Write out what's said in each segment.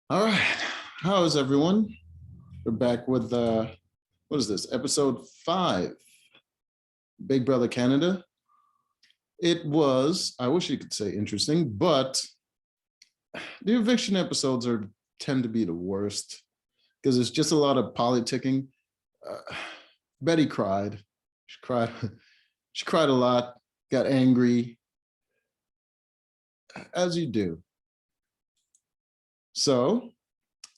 All right. How is everyone? We're back with what is this? Episode 5, Big Brother Canada. It was, I wish you could say interesting, but the eviction episodes are tend to be the worst because it's just a lot of politicking. Betty cried. She cried. She cried a lot, got angry, as you do. So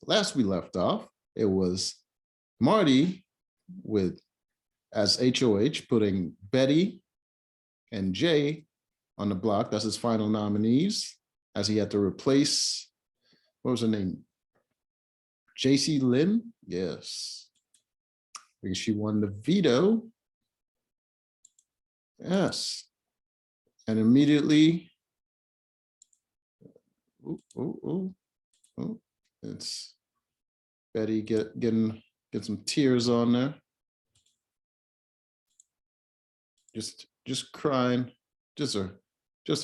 last we left off, it was Marty with as HOH putting Betty and Jay on the block. That's his final nominees, as he had to replace, what was her name? JC Lynn? Yes. Because she won the veto. Yes. And immediately, it's Betty getting some tears on there. Just crying, just a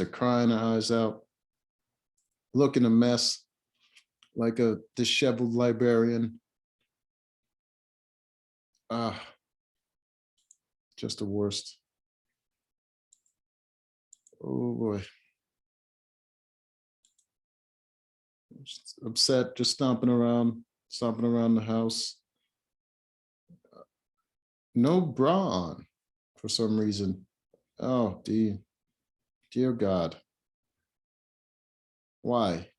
crying her eyes out, looking a mess, like a disheveled librarian. Just the worst. Oh boy. Just upset, just stomping around the house. No bra on for some reason. Oh, dear God. Why?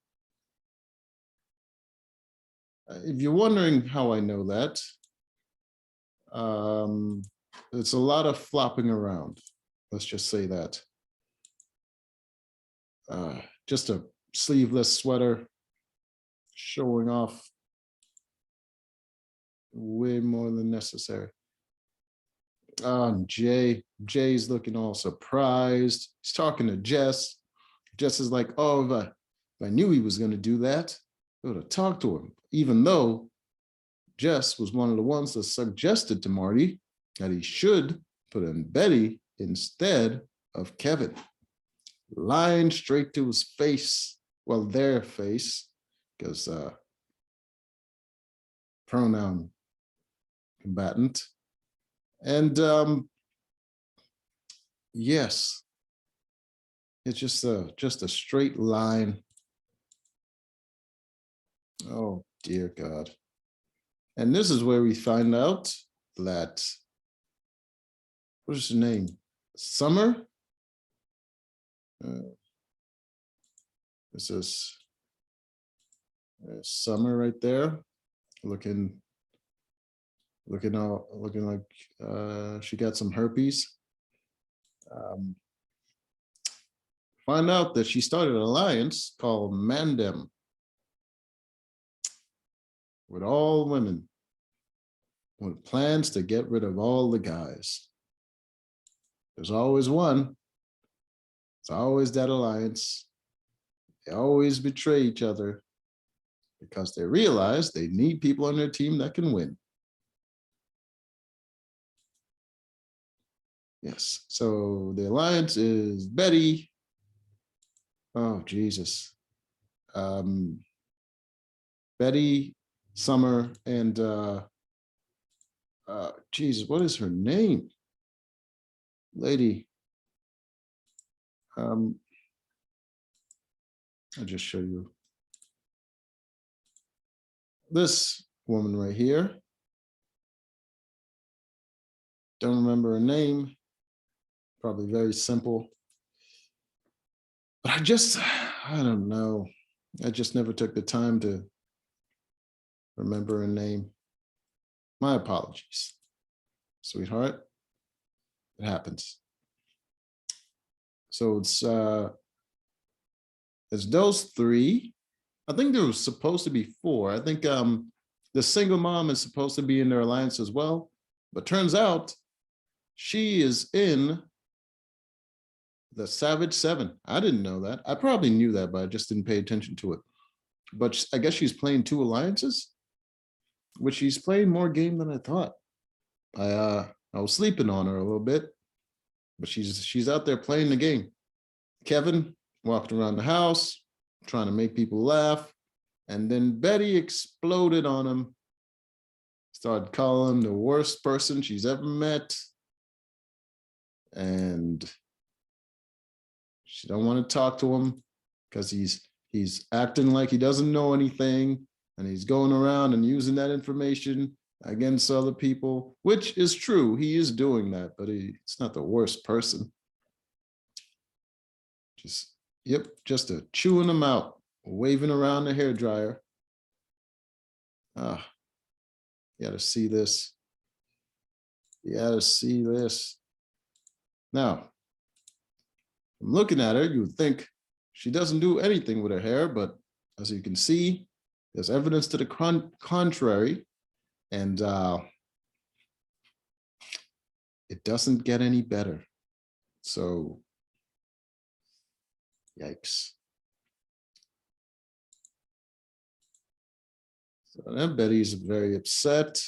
If you're wondering how I know that, it's a lot of flopping around. Let's just say that. Just a sleeveless sweater showing off way more than necessary. Jay's looking all surprised. He's talking to Jess. Jess is like, oh, if I knew he was going to do that, I would have talked to him, even though Jess was one of the ones that suggested to Marty that he should put in Betty instead of Kevin. Lying straight to his face, well, their face, because pronoun combatant. And yes, it's just a straight line. Oh, dear God. And this is where we find out that, what is her name? Summer? This is Summer right there, looking like she got some herpes. Find out that she started an alliance called Mandem with all women, with plans to get rid of all the guys. There's always one. It's always that alliance. They always betray each other because they realize they need people on their team that can win. Yes, so the alliance is Betty. Oh, Jesus. Betty, Summer, and Jesus, what is her name? Lady. I'll just show you. This woman right here. Don't remember her name. Probably very simple. But I don't know. I just never took the time to remember her name. My apologies, sweetheart. It happens. So it's those three. I think there was supposed to be 4. I think the single mom is supposed to be in their alliance as well, but turns out she is in the Savage 7. I didn't know that. I probably knew that, but I just didn't pay attention to it. But I guess she's playing 2 alliances, which she's playing more game than I thought. I was sleeping on her a little bit, but she's out there playing the game. Kevin walked around the house, trying to make people laugh, And then Betty exploded on him, started calling him the worst person she's ever met. And she don't want to talk to him because he's acting like he doesn't know anything, and he's going around and using that information against other people, which is true. He is doing that, but it's not the worst person. Just chewing them out, waving around the hairdryer. Ah, you gotta see this. You gotta see this. Now, from looking at her, you would think she doesn't do anything with her hair, but as you can see, there's evidence to the contrary, and it doesn't get any better. So, yikes. So then Betty's very upset,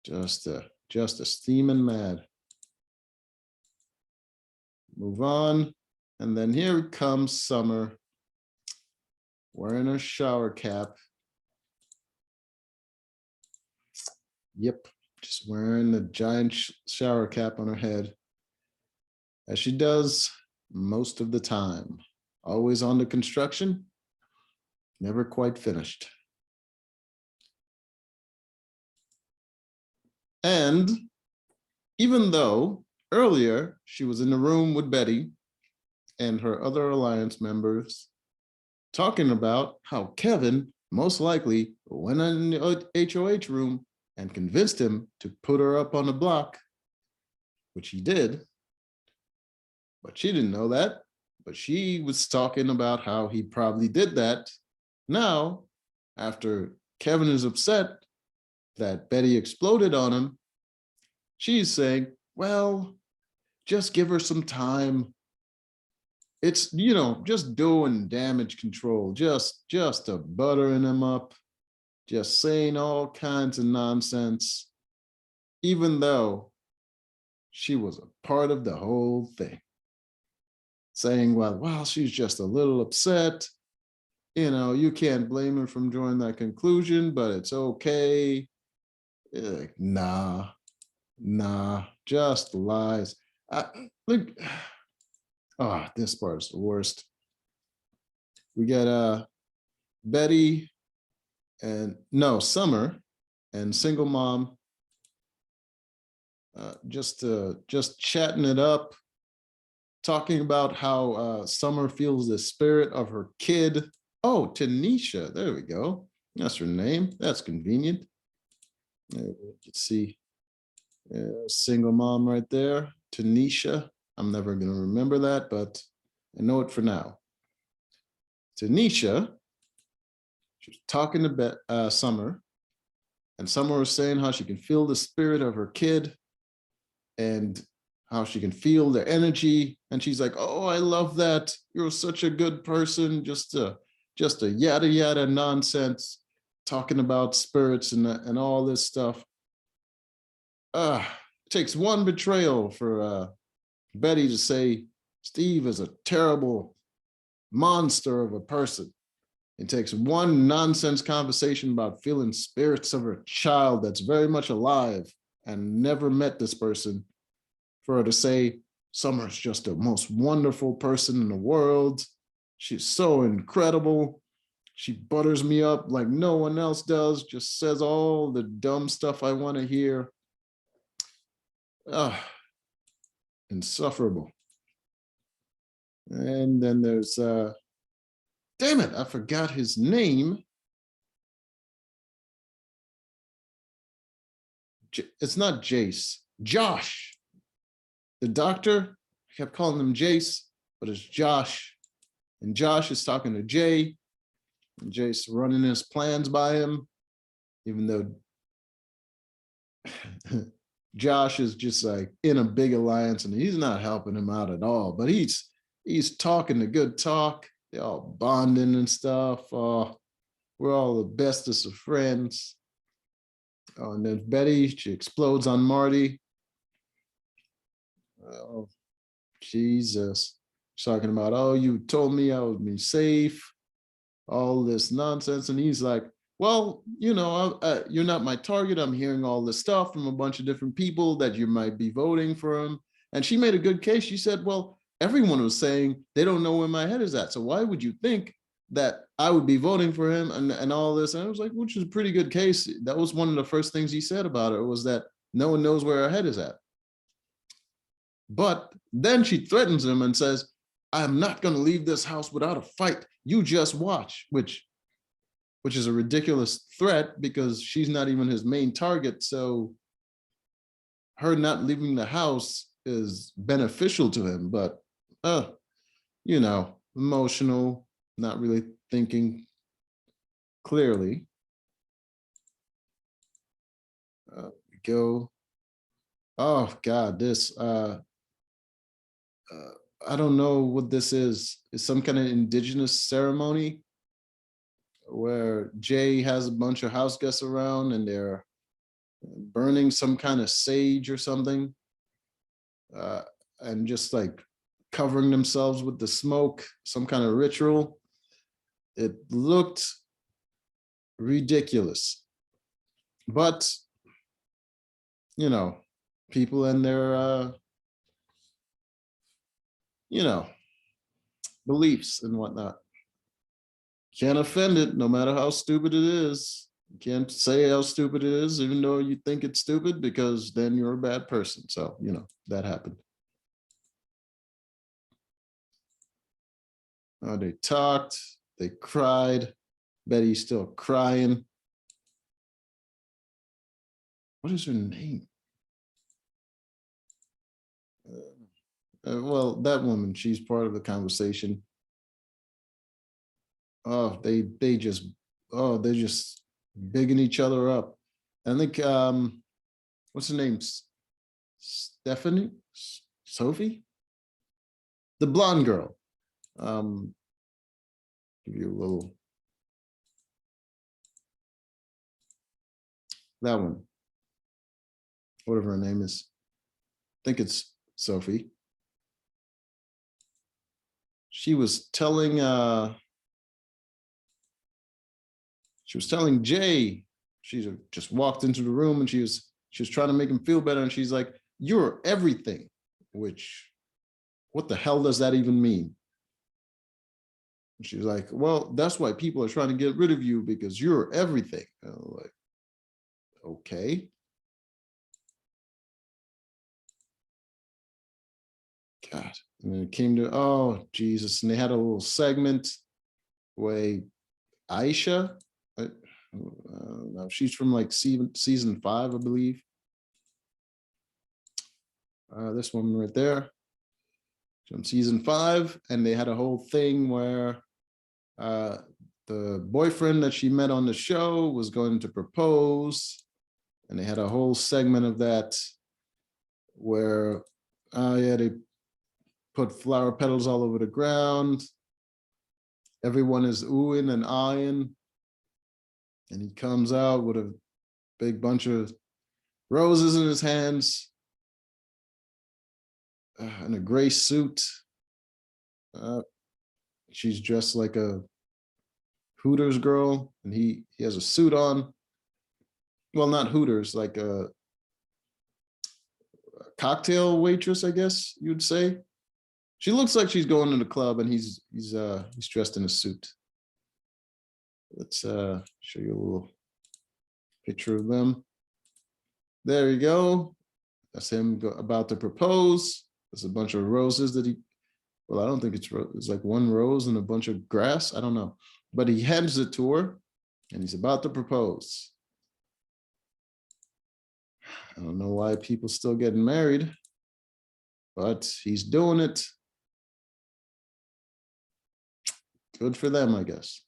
just a steaming mad. Move on, and then here comes Summer, wearing her shower cap. Yep, just wearing the giant shower cap on her head, as she does most of the time. Always on the construction, never quite finished. And even though earlier she was in the room with Betty and her other alliance members, talking about how Kevin most likely went in the HOH room and convinced him to put her up on the block, which he did, but she didn't know that. But she was talking about how he probably did that. Now, after Kevin is upset that Betty exploded on him, she's saying, well, just give her some time. It's, just doing damage control, just buttering him up, just saying all kinds of nonsense, even though she was a part of the whole thing. Saying, well, she's just a little upset. You can't blame her from drawing that conclusion, but it's okay. Like, nah, just lies. Look, this part is the worst. We got Betty and Summer and single mom just chatting it up, talking about how Summer feels the spirit of her kid. Oh, Tanisha, there we go. That's her name. That's convenient. You can see single mom right there, Tanisha. I'm never going to remember that, but I know it for now. Tanisha, she was talking to Summer, and Summer was saying how she can feel the spirit of her kid and how she can feel the energy. And she's like, oh, I love that. You're such a good person. Just a yada yada nonsense, talking about spirits and all this stuff. It takes one betrayal for Betty to say Steve is a terrible monster of a person. It takes one nonsense conversation about feeling spirits of her child that's very much alive and never met this person for her to say Summer's just the most wonderful person in the world. She's so incredible. She butters me up like no one else does, just says all the dumb stuff I want to hear. Insufferable. And then there's, damn it, I forgot his name. It's not Jace, Josh. The doctor, I kept calling him Jace, but it's Josh. And Josh is talking to Jay. And Jay's running his plans by him, even though Josh is just like in a big alliance and he's not helping him out at all. But he's talking the good talk. They're all bonding and stuff. We're all the bestest of friends. And then Betty, she explodes on Marty. Oh, Jesus. She's talking about, oh, you told me I would be safe. all this nonsense. And he's like, well, you're not my target. I'm hearing all this stuff from a bunch of different people that you might be voting for him. And she made a good case. She said, well, everyone was saying they don't know where my head is at. So why would you think that I would be voting for him and all this? And I was like, which is a pretty good case. That was one of the first things he said about it, was that no one knows where her head is at. But then she threatens him and says, I'm not going to leave this house without a fight. You just watch, which is a ridiculous threat because she's not even his main target. So her not leaving the house is beneficial to him, but, emotional, not really thinking clearly. We go. Oh God, this, I don't know what this is. It's some kind of indigenous ceremony where Jay has a bunch of house guests around and they're burning some kind of sage or something, and just like covering themselves with the smoke, some kind of ritual. It looked ridiculous, but people and their beliefs and whatnot. Can't offend it, no matter how stupid it is. You can't say how stupid it is, even though you think it's stupid, because then you're a bad person. So, that happened. They talked, they cried. Betty's still crying. What is her name? Well, that woman, she's part of the conversation. Oh, they're just bigging each other up. I think, what's her name? Stephanie? Sophie? The blonde girl. Give you a little. That one. Whatever her name is. I think it's Sophie. She was telling Jay, she just walked into the room and she was trying to make him feel better. And she's like, you're everything, which, what the hell does that even mean? And she's like, well, that's why people are trying to get rid of you, because you're everything. And I'm like, okay. God. And then it came to, oh, Jesus. And they had a little segment where Aisha, she's from like season 5, I believe. This woman right there, from season 5. And they had a whole thing where the boyfriend that she met on the show was going to propose. And they had a whole segment of that where, they put flower petals all over the ground. Everyone is oohing and eyeing. And he comes out with a big bunch of roses in his hands, in a gray suit. She's dressed like a Hooters girl, and he has a suit on. Well, not Hooters, like a cocktail waitress, I guess you'd say. She looks like she's going to the club, and he's dressed in a suit. Let's show you a little picture of them. There you go. That's him about to propose. There's a bunch of roses that well, I don't think it's like one rose and a bunch of grass. I don't know. But he hands it to her, and he's about to propose. I don't know why people still getting married, but he's doing it. Good for them, I guess.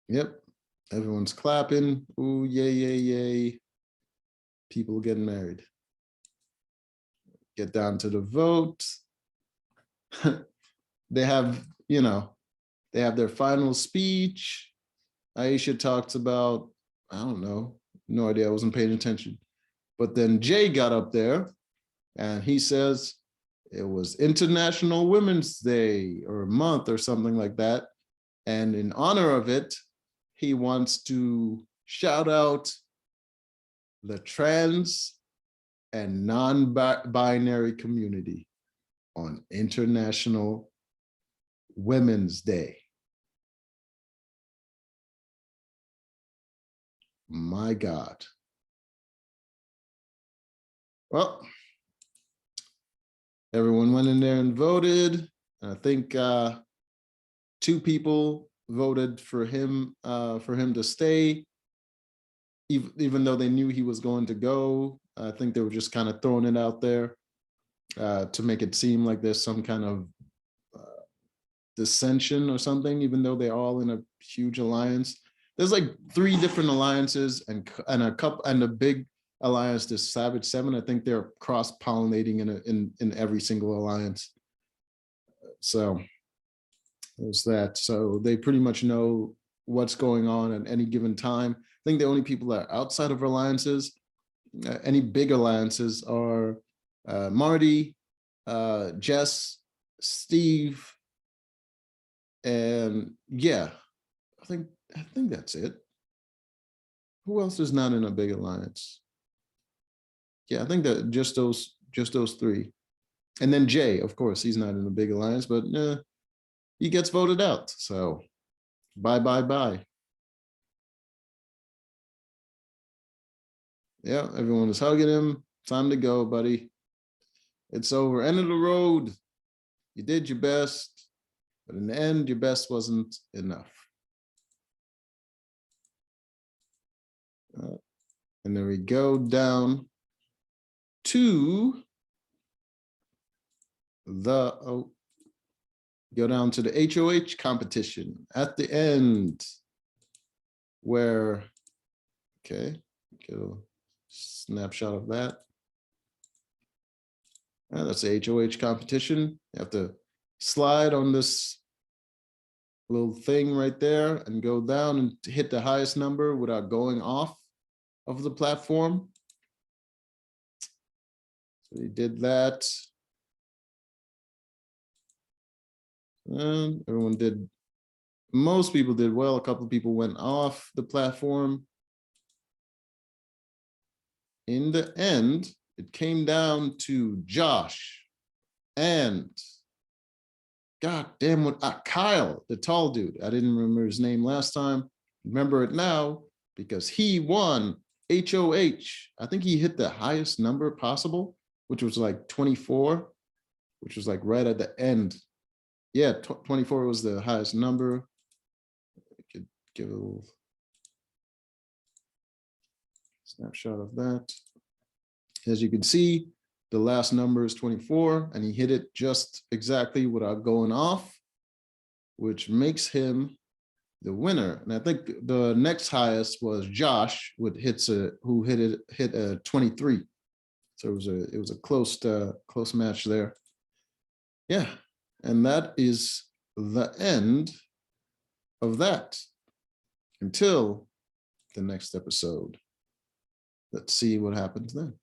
Yep. Everyone's clapping. Ooh, yay, yay, yay. People getting married. Get down to the vote. They have, they have their final speech. Aisha talks about, I don't know, no idea, I wasn't paying attention. But then Jay got up there and he says it was International Women's Day or month or something like that. And in honor of it, he wants to shout out the trans and non-binary community on International Women's Day. My God. Well, everyone went in there and voted. I think 2 people voted for him to stay, even though they knew he was going to go. I think they were just kind of throwing it out there to make it seem like there's some kind of dissension or something, even though they're all in a huge alliance. There's like 3 different alliances and a big alliance, this Savage 7. I think they're cross-pollinating in every single alliance. So there's that. So they pretty much know what's going on at any given time. I think the only people that are outside of alliances, any big alliances, are Marty, Jess, Steve, and yeah, I think that's it. Who else is not in a big alliance? Yeah, I think that just those 3. And then Jay, of course, he's not in a big alliance, but he gets voted out. So bye. Yeah, everyone is hugging him. Time to go, buddy. It's over. End of the road. You did your best, but in the end, your best wasn't enough. And then we go down to the HOH competition at the end, where, okay, get a snapshot of that. That's the HOH competition. You have to slide on this little thing right there and go down and hit the highest number without going off of the platform. So he did that. And everyone did, most people did well. A couple of people went off the platform. In the end, it came down to Josh and God damn what, Kyle, the tall dude. I didn't remember his name last time. Remember it now because he won HOH. I think he hit the highest number possible, which was like 24, which was like right at the end. Yeah, 24 was the highest number. I could give a little snapshot of that. As you can see, the last number is 24, and he hit it just exactly without going off, which makes him the winner. And I think the next highest was Josh, who hit a 23. So it was a close match there. Yeah, and that is the end of that. Until the next episode. Let's see what happens then.